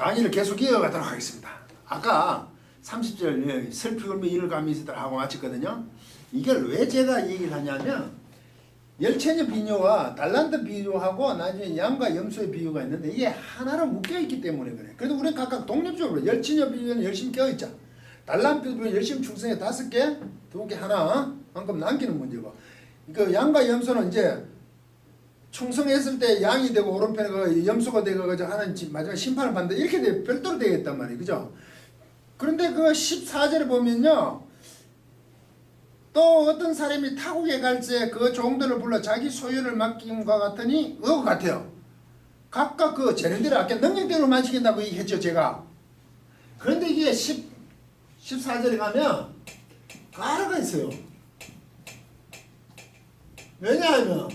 강의를 계속 이어가도록 하겠습니다. 아까 30절 슬피 울며 이를 감히 있으더라 하고 마쳤거든요. 이걸 왜 제가 얘기를 하냐면 열처녀 비유와 달란트 비유하고 나중에 양과 염소의 비유가 있는데 이게 하나로 묶여있기 때문에 그래. 그래도 우리는 각각 독립적으로 열처녀 비유는 열심히 껴있자. 달란트 비유는 열심히 충성해 5개, 2개 하나 한껏 남기는 문제고, 그 양과 염소는 이제 충성했을 때 양이 되고 오른편에 그 염소가 되고 하는 마지막 심판을 받는다 이렇게 별도로 되겠단 말이에요. 그죠? 그런데 그 14절에 보면요, 또 어떤 사람이 타국에 갈 때 그 종들을 불러 자기 소유를 맡김과 같으니 그거 같아요. 각각 그 재능대로 아까 능력대로 만지긴다고 얘기했죠 제가. 그런데 이게 14절에 가면 가르가 있어요. 왜냐하면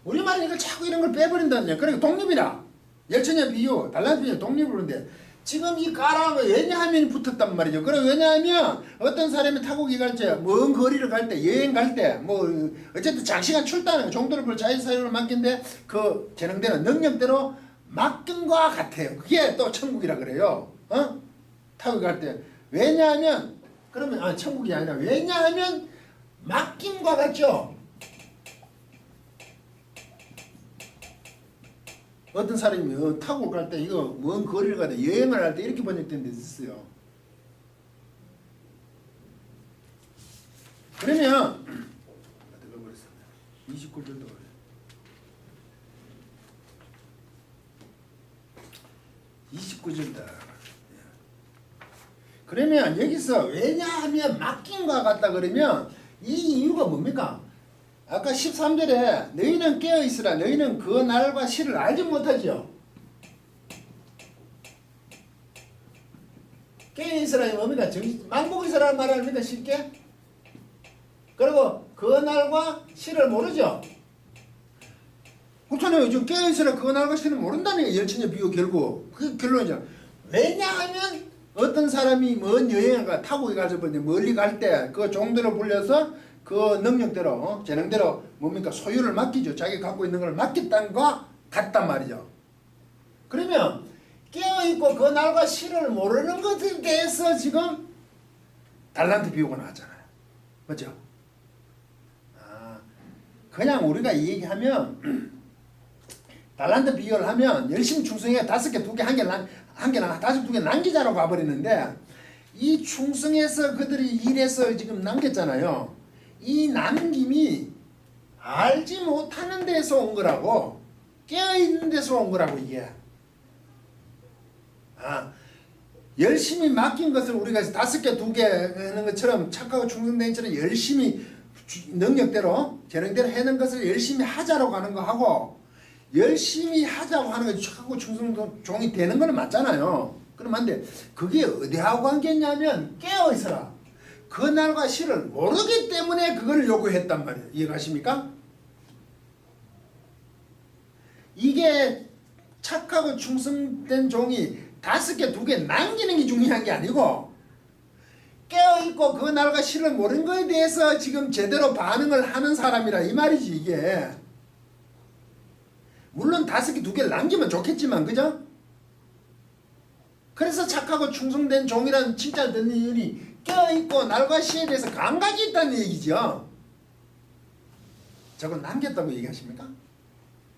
우리말은 이걸 자꾸 이런 걸 빼버린다는, 그러니까 독립이라 열처녀 비유 달란트 비유 독립을 하는데 지금 이 까라가 왜냐하면 붙었단 말이죠. 그래 왜냐하면 어떤 사람이 타국에 갈 때 먼 거리를 갈 때 여행 갈 때 뭐 어쨌든 장시간 출단하는 정도를 볼 자기 사유를 맡긴데 그 재능대로 능력대로 맡김과 같아요. 그게 또 천국이라 그래요. 타국에 갈 때 왜냐하면 그러면 천국이 아니라 왜냐하면 맡김과 같죠. 어떤 사람이 타고 갈 때 이거 먼 거리를 가다 여행을 할 때 이렇게 번역된 데 있어요. 그러면 29절도 그래. 29절다. 그러면 여기서 왜냐하면 맡김과 같다 그러면 이 이유가 뭡니까? 아까 13절에 너희는 깨어있으라 너희는 그 날과 시를 알지 못하지요. 깨어있으라 뭡니까? 망복있으라는 말을 합니까? 쉽게? 그리고 그 날과 시를 모르죠. 그렇잖아요. 지금 깨어있으라 그 날과 시를 모른다는 게 열처녀 비유 결국 그 결론이죠. 왜냐하면 어떤 사람이 먼 여행을 가 타고 가서 멀리 갈 때 그 종들을 불려서 그 능력대로 재능대로 뭡니까 소유를 맡기죠. 자기 갖고 있는 걸 맡겼다는 거 같단 말이죠. 그러면 깨어있고 그 날과 시를 모르는 것에 대해서 지금 달란트 비유가 나왔잖아요. 맞죠? 그냥 우리가 얘기하면 달란트 비유를 하면 열심히 충성해 5개, 2개, 1개, 2개 남기자라고 가버리는데 이 충성해서 그들이 일해서 지금 남겼잖아요. 이 남김이 알지 못하는 데서 온 거라고, 깨어있는 데서 온 거라고 이게. 열심히 맡긴 것을 우리가 5개, 2개 하는 것처럼 착하고 충성된 것처럼 열심히 능력대로 재능대로 해는 것을 열심히 하자라고 하는 거 하고 열심히 하자고 하는 거 착하고 충성종이 되는 거는 맞잖아요. 그럼 안돼. 그게 어디하고 관계냐면 깨어있어라. 그 날과 시를 모르기 때문에 그걸 요구했단 말이에요. 이해가십니까? 이게 착하고 충성된 종이 5개, 2개 남기는 게 중요한 게 아니고 깨어있고 그 날과 시를 모르는 거에 대해서 지금 제대로 반응을 하는 사람이라 이 말이지 이게. 물론 5개, 2개를 남기면 좋겠지만 그죠? 그래서 착하고 충성된 종이라는 칭찬을 듣는 이유는 깨어있고 날과 시에 대해서 감각이 있다는 얘기죠. 저건 남겼다고 얘기하십니까?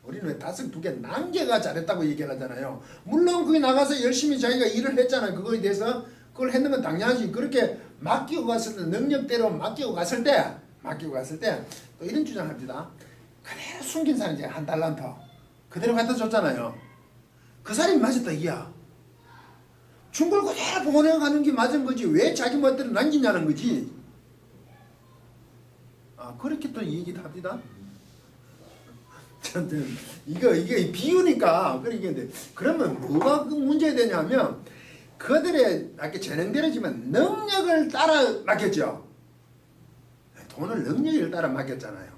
우리는 왜 5, 2개 남겨가 잘했다고 얘기를 하잖아요. 물론 거기 나가서 열심히 자기가 일을 했잖아요. 그거에 대해서 그걸 했는 건 당연하지. 그렇게 맡기고 갔을 때 능력대로 맡기고 갔을 때 또 이런 주장을 합니다. 그대로 숨긴 사람이 한 달란트 그대로 갖다 줬잖아요. 그 사람이 맞았다 이야. 준 걸 그대로 보내가는 게 맞은 거지 왜 자기 멋대로 남기냐는 거지. 그렇게 또 얘기도 합니다. 이게 비유니까 그러겠는데 그러면 뭐가 그 문제가 되냐면 그들의 아까 재능대로지만 능력을 따라 맡겼죠. 돈을 능력을 따라 맡겼잖아요.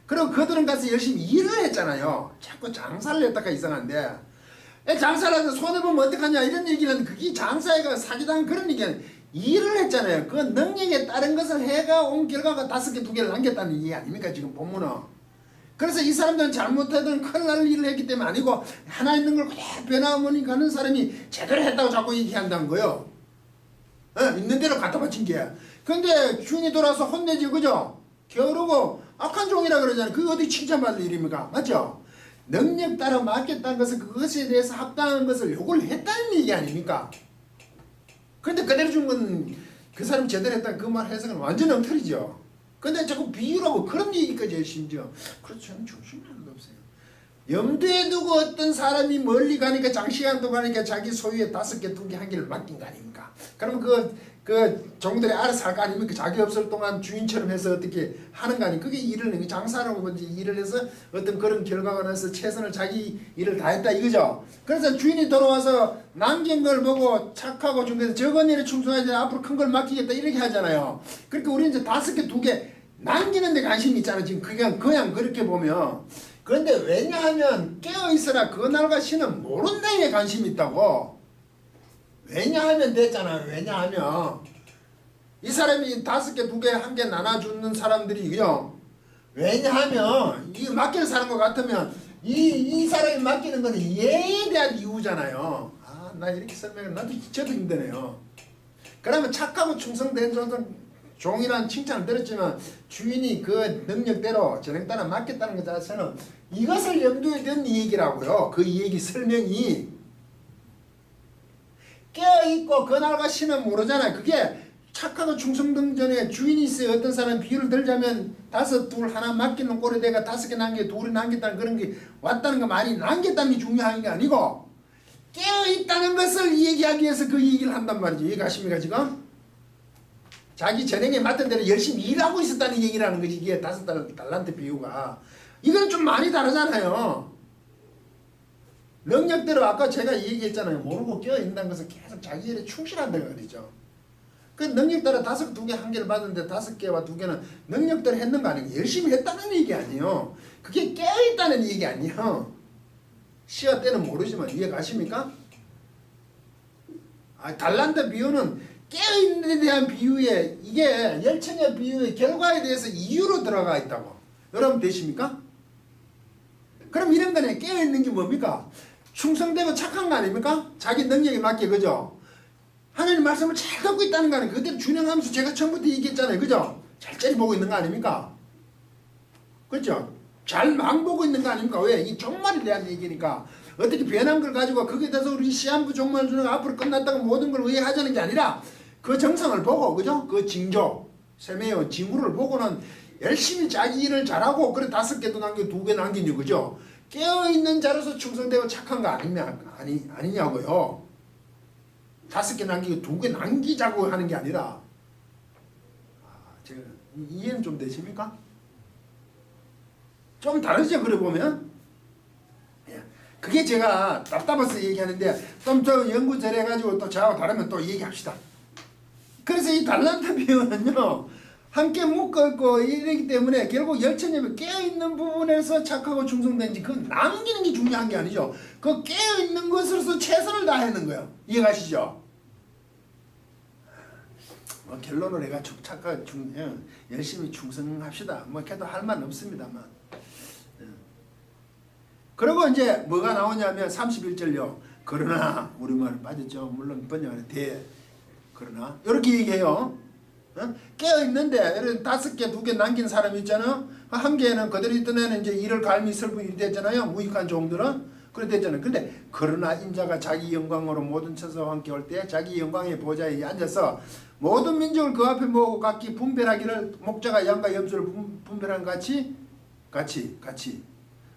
그리고 그들은 가서 열심히 일을 했잖아요. 자꾸 장사를 했다가 이상한데 장사를 해서 손해보면 어떡하냐 이런 얘기는 그게 장사가 사기당 그런 얘기는 일을 했잖아요. 그 능력에 따른 것을 해가 온 결과가 5개, 2개를 남겼다는 얘기 아닙니까 지금 본문은. 그래서 이 사람들은 잘못하든 큰일 날 일을 했기 때문에 아니고 하나 있는 걸 그냥 변화하니 가는 사람이 제대로 했다고 자꾸 얘기한다는 거예요. 있는 대로 갖다 바친 게. 근데 주인이 돌아서 혼내지, 그죠? 겨루고 악한 종이라 그러잖아요. 그게 어디 칭찬받을 일입니까? 맞죠? 능력 따라 맡겼다는 것은 그것에 대해서 합당한 것을 요구를 했다는 얘기 아닙니까? 근데 그대로 준 건 그 사람이 제대로 했다는 그 말 해석은 완전 엉터리죠. 근데 자꾸 비유라고 그런 얘기까지 해요, 심지어. 그렇죠. 저는 중심이 하나도 없어요. 염두에 두고 어떤 사람이 멀리 가니까 장시간도 가니까 자기 소유의 5개, 2개, 1개를 맡긴 거 아닙니까? 그러면 그 종들이 알아서 할 거 아닙니까? 자기 없을 동안 주인처럼 해서 어떻게 하는 거 아닙니까? 그게 일을, 장사라고 뭔지 일을 해서 어떤 그런 결과가 나서 최선을 자기 일을 다 했다 이거죠. 그래서 주인이 돌아와서 남긴 걸 보고 착하고 중에서 적은 일에 충성하지 앞으로 큰 걸 맡기겠다 이렇게 하잖아요. 그러니까 우리는 이제 5개, 2개 남기는 데 관심이 있잖아요. 지금 그냥 그렇게 보면. 그런데 왜냐하면 깨어있으라 그날과 시는 모른다에 관심이 있다고. 왜냐하면 됐잖아요. 왜냐하면 이 사람이 5개, 2개, 1개 나눠주는 사람들이요. 왜냐하면 이 맡기는 사람과 같으면 이 사람이 맡기는 거는 예에 대한 이유잖아요. 아, 나 이렇게 설명을 나도 저도 힘드네요. 그러면 착하고 충성된 종이라는 칭찬을 들었지만 주인이 그 능력대로 전행 따라 맡겼다는 것 자체는 이것을 염두에 둔 얘기라고요. 그 얘기 설명이 깨어있고 그날과 시는 모르잖아요. 그게 착하고 충성등 전에 주인이 있어요. 어떤 사람 비유를 들자면 5, 2, 하나 맡기는 꼴에 내가 5개 남겨 2이 남겼다는 그런 게 왔다는 거 많이 남겼다는 게 중요한 게 아니고 깨어있다는 것을 얘기하기 위해서 그 얘기를 한단 말이죠. 이해가십니까 지금? 자기 전행에 맡은 대로 열심히 일하고 있었다는 얘기라는 거지. 이게 5달란트 비유가. 이건 좀 많이 다르잖아요. 능력대로 아까 제가 얘기했잖아요. 모르고 깨어있다는 것은 계속 자기 일에 충실한다는 거죠. 그 능력대로 5, 2개, 1개를 받았는데 5개와 2개는 능력대로 했는 거 아니고 열심히 했다는 얘기 아니에요. 그게 깨어있다는 얘기 아니에요. 시어 때는 모르지만 이해 가십니까? 달란트 비유는 깨어있는 데 대한 비유에 이게 열처녀 비유의 결과에 대해서 이유로 들어가 있다고. 여러분 되십니까? 그럼 이런 거네. 깨어있는 게 뭡니까? 충성되고 착한 거 아닙니까? 자기 능력에 맞게, 그죠? 하나님 말씀을 잘 듣고 있다는 거 아니에요. 그대로 준행하면서 제가 처음부터 얘기했잖아요. 그죠? 잘짜리 보고 있는 거 아닙니까? 그죠? 잘 망보고 있는 거 아닙니까? 왜? 이 종말에 대한 얘기니까. 어떻게 변한 걸 가지고 거기에 대해서 우리 시한부 종말 주는 앞으로 끝났다고 모든 걸 의해하자는 게 아니라 그 정성을 보고, 그죠? 그 징조, 세메요, 징후를 보고는 열심히 자기 일을 잘하고, 그래 5개도 남기고 2개 남기니, 그죠? 깨어있는 자로서 충성되고 착한 거 아니냐고요. 5개 남기고 2개 남기자고 하는 게 아니라, 제가 이해는 좀 되십니까? 좀 다르죠, 그래 보면? 그게 제가 답답해서 얘기하는데, 좀 더 연구 잘해가지고 또 저하고 다르면 또 얘기합시다. 그래서 이 달란트 비유는요, 함께 묶어있고 이러기 때문에 결국 열처녀이 깨어있는 부분에서 착하고 충성된지 그건 남기는 게 중요한 게 아니죠. 그 깨어있는 것으로서 최선을 다하는 거예요. 이해가시죠? 결론을 내가 착하고 열심히 충성합시다. 걔도 할 말은 없습니다만. 그리고 이제 뭐가 나오냐면 31절요. 그러나 우리말 빠졌죠. 물론 번역하는 그러나 이렇게 얘기해요. 깨어있는데 이런 5개, 2개 남긴 사람이 있잖아요. 1개는 그대로 있던 애는 이제 이를 갈미 슬프게 됐잖아요. 무익한 종들은 그래 됐잖아요. 근데 그러나 인자가 자기 영광으로 모든 천사와 함께 올 때 자기 영광의 보좌에 앉아서 모든 민족을 그 앞에 모으고 각기 분별하기를 목자가 양과 염소를 분별하는 같이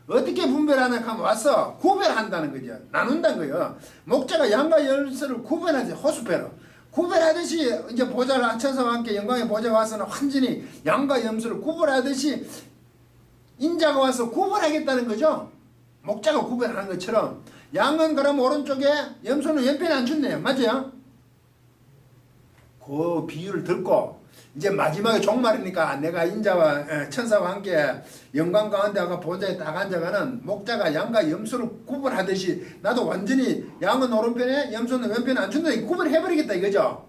어떻게 분별하냐 하면 와서 구별한다는 거죠. 나눈다는 거예요. 목자가 양과 염소를 구별하지. 호수배로 구별하듯이 이제 보좌를 천사와 함께 영광의 보좌가 와서는 완전히 양과 염소를 구별하듯이 인자가 와서 구별하겠다는 거죠. 목자가 구별하는 것처럼 양은 그럼 오른쪽에 염소는 왼편에 앉혔네요. 맞아요? 그 비유를 듣고 이제 마지막에 종말이니까 내가 인자와 천사와 함께 영광 가운데 아가 보좌에 딱 앉아가는 목자가 양과 염소를 구분하듯이 나도 완전히 양은 오른편에 염소는 왼편에 앉춘다. 구분해버리겠다 이거죠.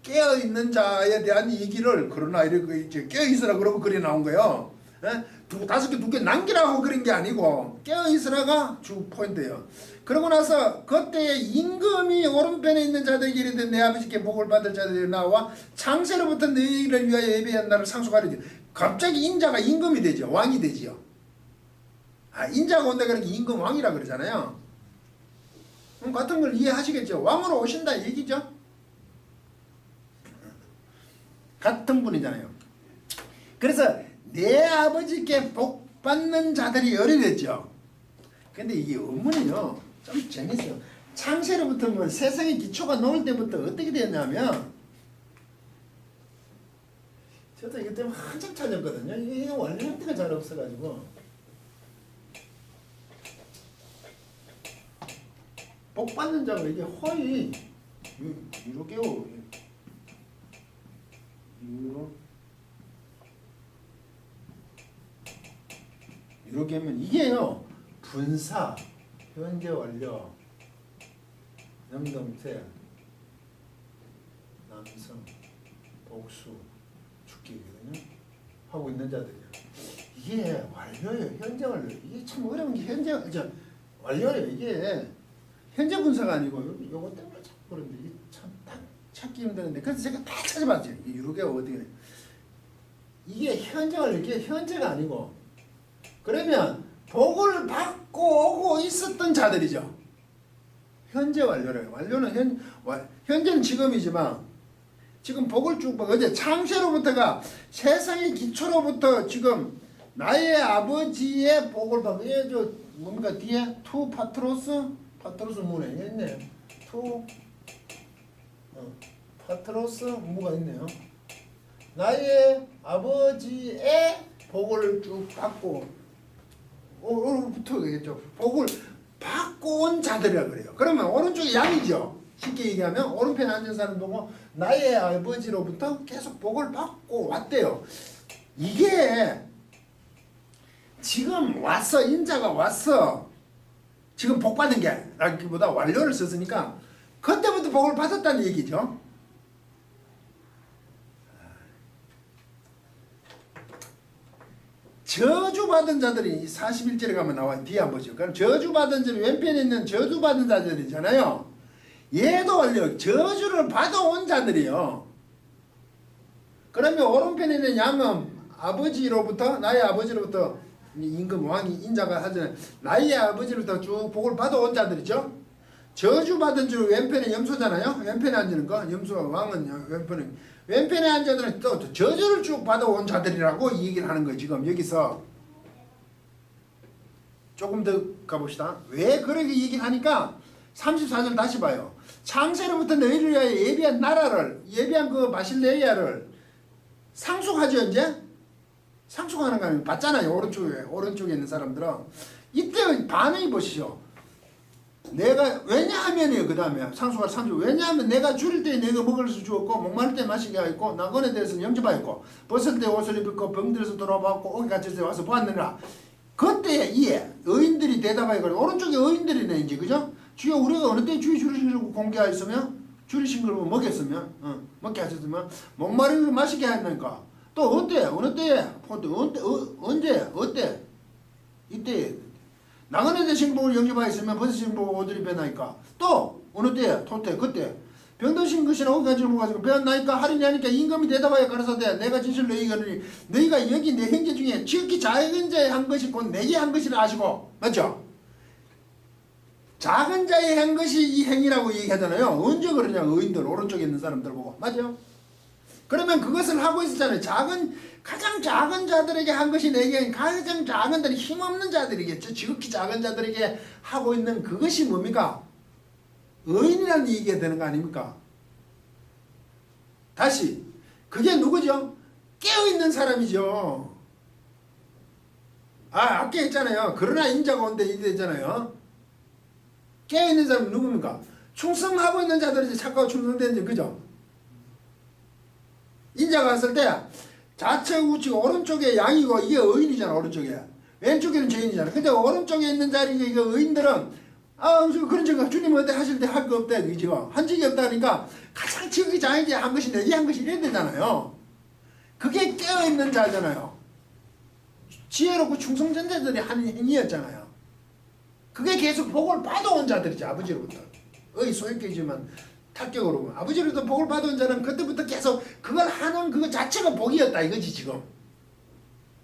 깨어있는 자에 대한 얘기를 그러나 이렇게 깨어있으라 그러고 글이 나온 거예요. 다섯 개, 두 개 남기라고 그런 게 아니고 깨어있으라가 주 포인트예요. 그러고 나서 그때 임금이 오른편에 있는 자들에게 이르되 내 아버지께 복을 받을 자들이 나와 창세로부터 너희를 위하여 예비한 나를 상속하리니 갑자기 인자가 임금이 되죠. 왕이 되지요. 인자가 온다 그러니까 임금 왕이라 그러잖아요. 같은 걸 이해하시겠죠. 왕으로 오신다 얘기죠. 같은 분이잖아요. 그래서 내 아버지께 복 받는 자들이 열이됐죠. 근데 이게 의문이요. 좀 재밌어요. 창세로부터 뭐 세상의 기초가 놓을 때부터 어떻게 됐냐면, 저도 이것 때문에 한참 찾았거든요. 이게 원래 형태가 잘 없어가지고. 복 받는 자가 이게 허이 이렇게요. 이렇게 하면 이게요. 분사, 현재 완료, 영동태, 남성, 복수, 축기거든요. 하고 있는 자들이에요. 이게 완료예요. 현재 완료. 이게 참 어려운 게 현재 완료예요. 이게 현재 분사가 아니고 요거 때문에 자꾸 그런데 이게 참 딱 찾기 힘드는데 그래서 제가 다 찾아봤죠. 이게 어떻게 돼? 이게 현재 완료. 이게 현재가 아니고 그러면 복을 받고 오고 있었던 자들이죠. 현재 완료래요. 완료는 현재는 지금이지만 지금 복을 쭉 받고 어제 창세로부터가 세상의 기초로부터 지금 나의 아버지의 복을 받고 얘 저 뭡니까 뒤에 투 파트로스 문에 있네요. 투 파트로스 무가 있네요. 나의 아버지의 복을 쭉 받고 오른부터 얘기했죠. 복을 받고 온 자들이라 그래요. 그러면 오른쪽이 양이죠. 쉽게 얘기하면 오른편에 앉은 사람 보고 나의 아버지로부터 계속 복을 받고 왔대요. 이게 지금 왔어. 인자가 왔어. 지금 복 받은 게 라기보다 완료를 썼으니까 그때부터 복을 받았다는 얘기죠. 저주받은 자들이 41절에 가면 나와요. 뒤에 한번 보죠. 그럼 저주받은 자들 왼편에 있는 저주받은 자들이잖아요. 얘도 완료. 저주를 받아온 자들이요. 그러면 오른편에 있는 양은 아버지로부터 나의 아버지로부터 임금 왕이 인자가 하잖아요. 나의 아버지로부터 쭉 복을 받아온 자들이죠. 저주받은 줄 왼편에 염소잖아요. 왼편에 앉는 거 염소 왕은 왼편에 앉은 자들은 또 저주를 쭉 받아온 자들이라고 이 얘기를 하는 거예요. 지금 여기서 조금 더 가봅시다. 왜 그렇게 얘기를 하니까 34절 다시 봐요. 창세로부터 너희를 위하여 예비한 나라를 예비한 그 바실레이아를 상속하죠. 이제 상속하는 거 아니에요. 받잖아요. 오른쪽에 있는 사람들은 이때 반응이 보시죠. 내가 왜냐하면이요. 그 다음에 상속할 3주 왜냐하면 내가 줄일 때 내가 먹을 수 주었고 목마를 때 마시게 하였고 낙원에 대해서는 영접하였고 벗을 때 옷을 입었고 병들어서 돌아봤고 오기 갇혔을 때 와서 보았느니라. 그때 이에 의인들이 대답하여 오른쪽에 의인들이네 이제 그죠? 주여 우리가 어느 때 주의 줄이신 걸 공개하였으면 줄이신 걸 먹였으면 먹게 하셨으면 목마른 걸 마시게 하였나니까 또 어때? 어느 때에 언제 어때? 이때 나그네 되신 복을 영접하였으면 벗으신 복을 옷을 입었나이까 또 어느 때에 토때 그때 병드신 것이나 오기가지고 먹어가지고 배웠나이까 하리니 하니까 임금이 대답하여 가라사대 내가 진실로 너희가 너희가 여기 내 형제 중에 지극히 작은 자의 한 것이 곧 내게 한 것이라 아시고 맞죠? 작은 자의 한 것이 이 행위라고 얘기하잖아요. 언제 그러냐 의인들 오른쪽에 있는 사람들 보고 맞죠? 그러면 그것을 하고 있었잖아요. 가장 작은 자들에게 한 것이 내게 가장 작은 자들이 힘없는 자들이겠죠. 지극히 작은 자들에게 하고 있는 그것이 뭡니까? 의인이라는 얘기가 되는 거 아닙니까? 다시 그게 누구죠? 깨어있는 사람이죠. 아까 했잖아요. 그러나 인자가 온데 이래 했잖아요. 깨어있는 사람은 누굽니까? 충성하고 있는 자들이지 착하고 충성되는 그죠? 인자가 왔을 때 좌측 우측 오른쪽에 양이고 이게 의인이잖아. 오른쪽에 왼쪽에는 죄인이잖아. 근데 오른쪽에 있는 자리에 이거 의인들은 그런 적은 주님 어때 하실 때 할 거 없다 그죠? 한 적이 없다니까 가장 지극히 장에게 한 것이 내게 한 것이 이래야 되잖아요. 그게 깨어있는 자잖아요. 지혜롭고 충성된 자들이 하는 행위였잖아요. 그게 계속 복을 받아온 자들이지. 아버지로부터. 소유격이지만 타격으로 아버지로부터 복을 받아온 자는 그때부터 계속 그걸 하는 그거 자체가 복이었다 이거지. 지금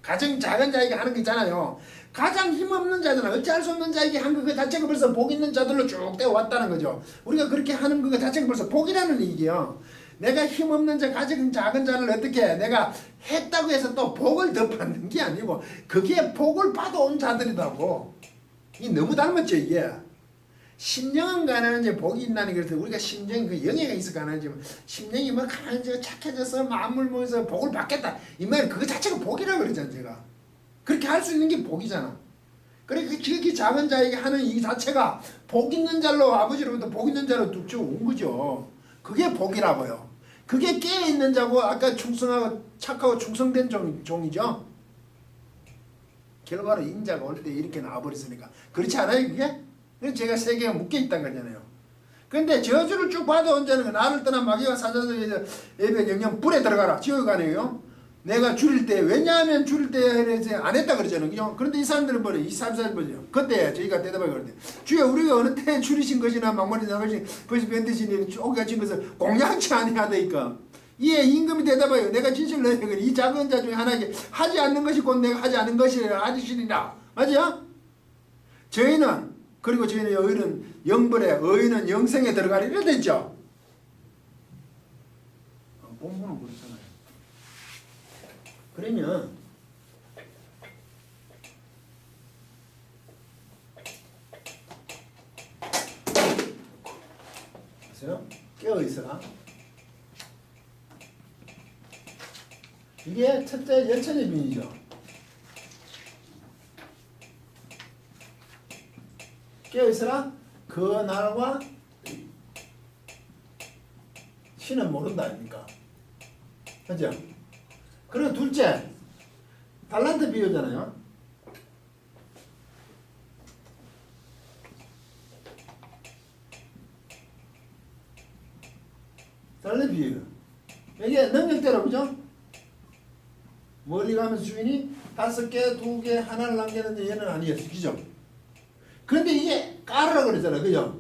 가장 작은 자에게 하는 게 있잖아요. 가장 힘없는 자들은 어찌할 수 없는 자에게 한 그거 자체가 벌써 복 있는 자들로 쭉 되어 왔다는 거죠. 우리가 그렇게 하는 그거 자체가 벌써 복이라는 얘기예요. 내가 힘없는 자, 가장 작은 자를 어떻게 내가 했다고 해서 또 복을 더 받는 게 아니고 그게 복을 받아온 자들이라고. 이 너무 닮았죠 이게. 심령은 가난한지 복이 있다는 것을 우리가 심령이 그 영예가 있어 가난하지만 심령이 뭐 가난해지고 착해져서 마음을 모여서 복을 받겠다 이 말은 그거 자체가 복이라고 그러잖아. 제가 그렇게 할 수 있는 게 복이잖아. 그러니까 지극히 작은 자에게 하는 이 자체가 복 있는 자로 아버지로부터 복 있는 자로 뚝쭉 온 거죠. 그게 복이라고요. 그게 깨어있는 자고 아까 충성하고 착하고 충성된 종이죠. 결과로 인자가 올 때 이렇게 나와버렸으니까 그렇지 않아요 그게? 그래서 제가 세 개가 묶여있다는 거잖아요. 근데 저주를 쭉 받아온 자는 나를 떠난 마귀와 사자들에서 예배 영영 불에 들어가라 지옥에 가네요. 내가 줄일 때 왜냐하면 줄일 때 안 했다 그러잖아요. 그죠? 그런데 이 사람들은 뭐래? 이 사람들은 뭐죠? 그때 저희가 대답하기 그러는데 주여 우리가 어느 때 줄이신 것이나 막말이 나가신 벌써 변드시니 쪼개 갇힌 것을 공양치 아니하다 하니까 이에 임금이 대답하여 내가 진실로 너희에게 이 작은 자 중에 하나에게 하지 않는 것이 곧 내가 하지 않는 것이라 하시리라. 맞아요? 저희는 그리고 저희는 의인은 영벌에 의인은 영생에 들어가리라 됐죠. 본문은 그렇잖아요. 그러면 보세요. 깨어있어라. 이게 첫째 열천의 비유죠. 깨어있어라. 그 날과 신은 모른다 아닙니까? 그죠? 그리고 둘째 달란트 비유잖아요. 달란트 비유. 이게 능력대로 그죠? 멀리 가면서 주인이 5개, 2개, 하나를 남겼는데 얘는 아니었어. 그죠? 그런데 이게 까르라 그러잖아. 그죠?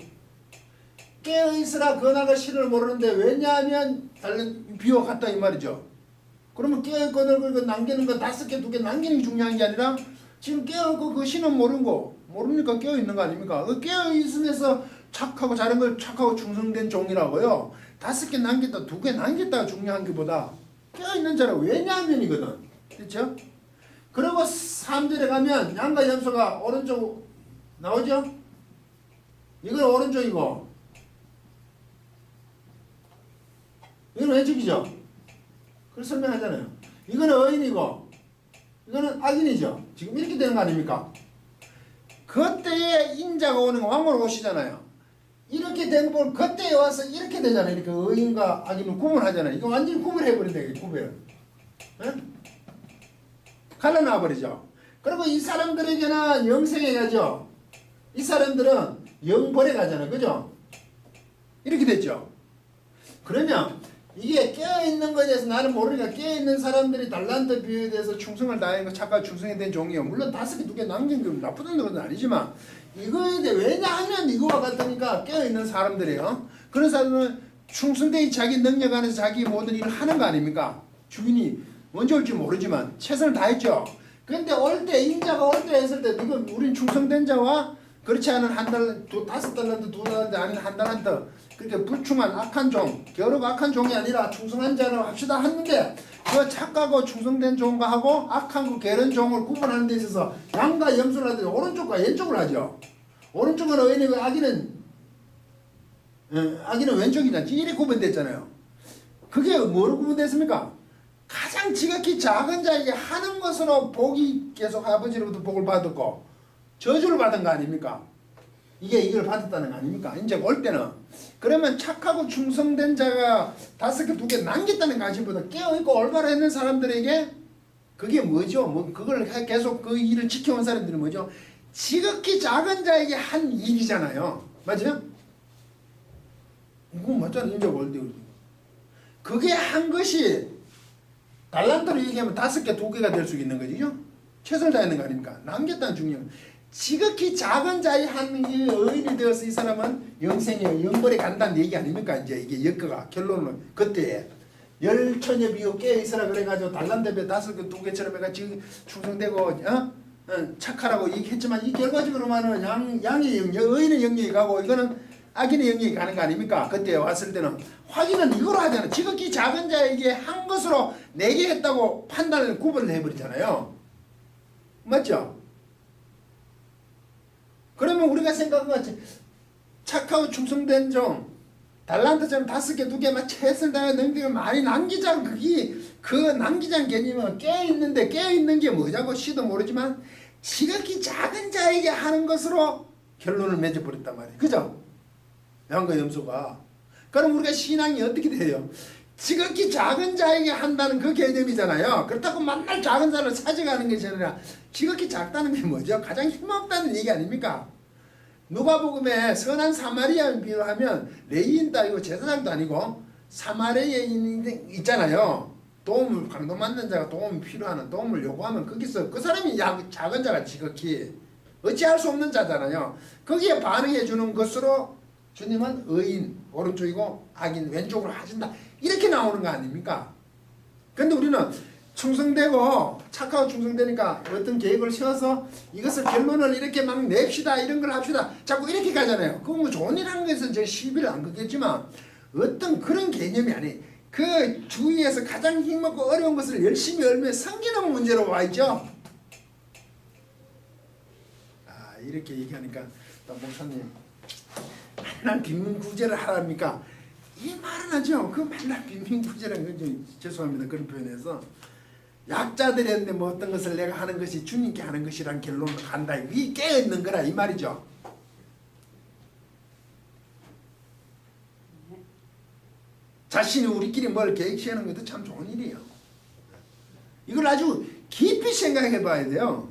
깨어있으라 그 나가 신을 모르는데 왜냐하면 다른 비유와 같다 이 말이죠. 그러면 깨어있거든 그리고 남기는 거 5개, 2개 남기는 게 중요한 게 아니라 지금 깨어있고 그 신은 모르는 거 모르니까 깨어있는 거 아닙니까? 그 깨어있으면서 착하고 잘한 걸 착하고 충성된 종이라고요. 5개 남겼다 2개 남겼다가 중요한 게 보다 깨어있는 자라 왜냐하면이거든. 그렇죠? 그리고 3절에 가면 양과 염소가 오른쪽 나오죠? 이건 오른쪽이고 이건 왼쪽이죠? 그걸 설명하잖아요. 이거는 의인이고 이거는 악인이죠. 지금 이렇게 되는 거 아닙니까? 그때에 인자가 오는 거 왕으로 오시잖아요. 이렇게 된 걸 그때에 와서 이렇게 되잖아요. 이렇게 의인과 악인을 구분하잖아요. 이거 완전히 구분해버린다. 이게 구별. 네? 갈라놔 버리죠. 그리고 이 사람들에게는 영생에 가죠. 이 사람들은 영벌에 가잖아요. 그죠? 이렇게 됐죠. 그러면 이게 깨어있는 것에 대해서 나는 모르니까 깨어있는 사람들이 달란트 비유에 대해서 충성을 다하는 거 착하고 충성이 된 종이에요. 물론 5개, 2개 남긴 건 나쁘다는 것은 아니지만 이거에 대해 왜냐하면 이거와 같으니까 깨어있는 사람들이에요. 그런 사람들은 충성되이 자기 능력 안에서 자기 모든 일을 하는 거 아닙니까? 주인이 언제 올지 모르지만 최선을 다했죠. 근데 올 때 인자가 올 때 했을 때 이건 우린 충성된 자와 그렇지 않은 한 달, 5달란트, 2달란트 아닌 한 달란트 그렇게 불충한 악한 종, 겨루고 악한 종이 아니라 충성한 자로 합시다 했는데 그 착하고 충성된 종과 하고 악한 그 게으른 종을 구분하는 데 있어서 양과 염소를 하는데 오른쪽과 왼쪽을 하죠. 오른쪽은 의인이고 악인은 왼쪽이잖아. 이렇게 구분됐잖아요. 그게 뭐로 구분됐습니까? 가장 지극히 작은 자에게 하는 것으로 복이 계속 아버지로부터 복을 받았고 저주를 받은 거 아닙니까? 이걸 받았다는 거 아닙니까? 이제 올 때는 그러면 착하고 충성된 자가 5개, 2개 남겼다는 가짐보다 깨어있고 올바로 했는 사람들에게 그게 뭐죠? 뭐 그걸 계속 그 일을 지켜온 사람들은 뭐죠? 지극히 작은 자에게 한 일이잖아요. 맞아요? 이거 맞잖아요. 이제 올 때. 그게 한 것이 달란트로 얘기하면 5개, 2개가 될 수 있는 거죠. 최선을 다하는 거 아닙니까? 남겼다는 중요한 지극히 작은 자의 한 의인이 되어서 이 사람은 영생에 영벌에 간다는 얘기 아닙니까? 이제 이게 엮어가 결론은 그때 열처녀 비유 깨어있으라 그래가지고 달란트배 5개 2개처럼 해가지고 충성되고 착하라고 얘기했지만 이 결과적으로만은 양의 영역 의인의 영역이 가고 이거는 악인의 영역이 가는 거 아닙니까? 그때 왔을 때는 확인은 이거로 하잖아요. 지극히 작은 자에게 한 것으로 내게 했다고 판단을 구분을 해버리잖아요. 맞죠? 그러면 우리가 생각한 것같이 착하고 충성된 종 달란트처럼 5개 2개만 최선을 다해 능력을 많이 남기자는 그 남기자는 개념은 깨어있는데 깨어있는 게 뭐냐고 시도 모르지만 지극히 작은 자에게 하는 것으로 결론을 맺어버렸단 말이에요. 그죠? 양과 염소가. 그럼 우리가 신앙이 어떻게 돼요? 지극히 작은 자에게 한다는 그 개념이잖아요. 그렇다고 만날 작은 자를 찾아가는 것이 아니라 지극히 작다는 게 뭐죠? 가장 힘없다는 얘기 아닙니까? 누가복음에 선한 사마리아인 비유하면 레위인도 아니고 제사장도 아니고 사마리아인 있잖아요. 도움을 강도 맞는 자가 도움이 필요하는 도움을 요구하면 거기서 그 사람이 작은 자가 지극히 어찌할 수 없는 자잖아요. 거기에 반응해 주는 것으로 주님은 의인 오른쪽이고 악인 왼쪽으로 하신다. 이렇게 나오는 거 아닙니까? 근데 우리는 충성되고 착하고 충성되니까 어떤 계획을 세워서 이것을 결론을 이렇게 막 냅시다 이런 걸 합시다 자꾸 이렇게 가잖아요. 그거 뭐 좋은 일 하는 것은 제가 시비를 안 걷겠지만 어떤 그런 개념이 아니 그 주위에서 가장 힘없고 어려운 것을 열심히 얼며 섬기는 문제로 와 있죠. 아 이렇게 얘기하니까 또 목사님 맨날 빈민구제를 하랍니까? 이 말은 하죠. 그 맨날 빈민구제라는 건 좀 죄송합니다. 그런 표현에서 약자들한테 뭐 어떤 것을 내가 하는 것이 주님께 하는 것이란 결론으로 간다. 이게 깨어있는 거라 이 말이죠. 자신이 우리끼리 뭘 계획시하는 것도 참 좋은 일이에요. 이걸 아주 깊이 생각해 봐야 돼요.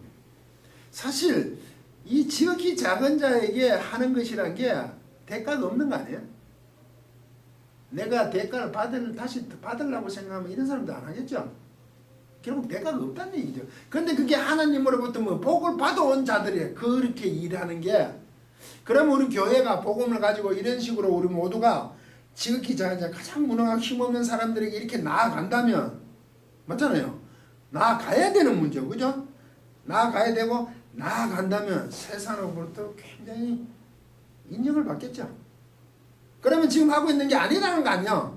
사실 이 지극히 작은 자에게 하는 것이란 게 대가가 없는 거 아니에요? 내가 대가를 다시 받으려고 생각하면 이런 사람도 안 하겠죠? 결국 대가가 없다는 얘기죠. 그런데 그게 하나님으로부터 뭐 복을 받아온 자들이 그렇게 일하는 게 그러면 우리 교회가 복음을 가지고 이런 식으로 우리 모두가 지극히 작은 자 가장 무능하고 힘없는 사람들에게 이렇게 나아간다면 맞잖아요. 나아가야 되는 문제고 그죠? 나아가야 되고 나아간다면 세상으로부터 굉장히 인정을 받겠죠. 그러면 지금 하고 있는 게 아니라는 거 아니야.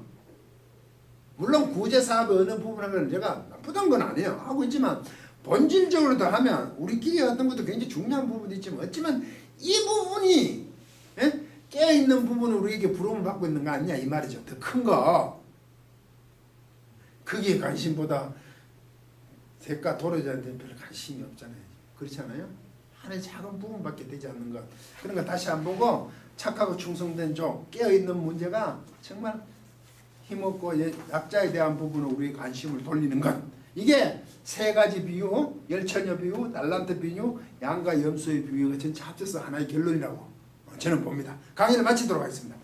물론 구제사업의 어느 부분을 하면 제가 나쁘다는 건 아니에요. 하고 있지만 본질적으로 더 하면 우리끼리 어떤 것도 굉장히 중요한 부분도 있지만 어찌면 이 부분이 깨어있는 부분을 우리에게 부름을 받고 있는 거 아니냐 이 말이죠. 더 큰 거. 거기에 관심보다 대가 도로자한테 별 관심이 없잖아요. 그렇지 않아요? 하나의 작은 부분밖에 되지 않는 것. 그런 거 다시 안 보고 착하고 충성된 종 깨어있는 문제가 정말 힘없고 약자에 대한 부분을 우리의 관심을 돌리는 것. 이게 세 가지 비유, 열처녀 비유, 달란트 비유, 양과 염소의 비유가 전체 합쳐서 하나의 결론이라고 저는 봅니다. 강의를 마치도록 하겠습니다.